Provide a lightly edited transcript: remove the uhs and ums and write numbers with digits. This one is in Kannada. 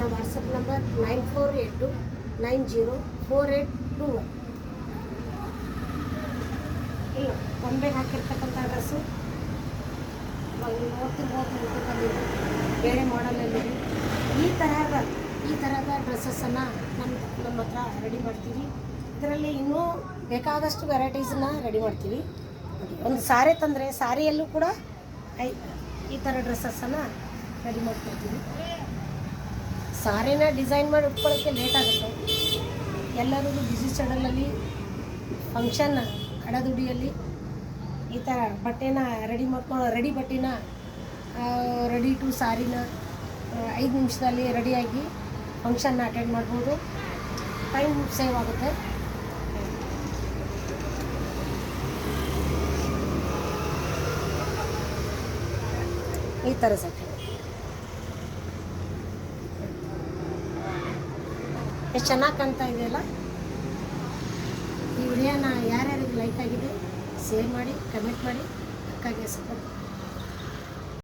ನನ್ನ ವಾಟ್ಸಪ್ ನಂಬರ್ 9482904821. ಇಲ್ಲ ಗೊಂಬೆಗೆ ಹಾಕಿರ್ತಕ್ಕಂಥ ಡ್ರೆಸ್ಸು ಇವಾಗ ನೀವು ನೋಡ್ತಿರ್ಬೋದು ಯೂಟ್ಯೂಬಲ್ಲಿ ಬೇರೆ ಮಾಡಲಲ್ಲಿ ಈ ಥರದ ಡ್ರೆಸ್ಸಸ್ಸನ್ನು ನಮ್ಮ ಹತ್ರ ರೆಡಿ ಮಾಡ್ತೀವಿ. ಇದರಲ್ಲಿ ಇನ್ನೂ ಬೇಕಾದಷ್ಟು ವೆರೈಟೀಸನ್ನು ರೆಡಿ ಮಾಡ್ತೀವಿ. ಒಂದು ಸಾರಿ ತಂದರೆ ಸಾರಿಯಲ್ಲೂ ಕೂಡ ಈ ಥರ ಡ್ರೆಸ್ಸಸ್ಸನ್ನು ರೆಡಿ ಮಾಡ್ಕೊಡ್ತೀವಿ. ಸಾರಿನ ಡಿಸೈನ್ ಮಾಡಿ ಉಟ್ಕೊಳ್ಳೋಕ್ಕೆ ಲೇಟ್ ಆಗುತ್ತೆ. ಎಲ್ಲರೂ ಬಿಸಿ ಶೆಡ್ಯೂಲಲ್ಲಿ ಫಂಕ್ಷನ್ ಅಡದುಡಿಯಲ್ಲಿ ಈ ಥರ ಬಟ್ಟೆನ ರೆಡಿ ಬಟ್ಟೆನ ರೆಡಿ ಟು ಸಾರಿನ 5 ನಿಮಿಷದಲ್ಲಿ ರೆಡಿಯಾಗಿ ಫಂಕ್ಷನ್ನ ಅಟೆಂಡ್ ಮಾಡ್ಬೋದು. ಟೈಮ್ ಸೇವ್ ಆಗುತ್ತೆ. ಈ ಥರ ಸೆಟ್ ಎಷ್ಟು ಚೆನ್ನಾಗಿ ಕಾಣ್ತಾ ಇದೆಯಲ್ಲ. ಈ ವಿಡಿಯೋನ ಯಾರ್ಯಾರಿಗೆ ಲೈಕ್ ಆಗಿದೆ ಶೇರ್ ಮಾಡಿ, ಕಮೆಂಟ್ ಮಾಡಿ, ಅಕ್ಕಾಗೆ ಸಪೋರ್ಟ್ ಮಾಡಿ.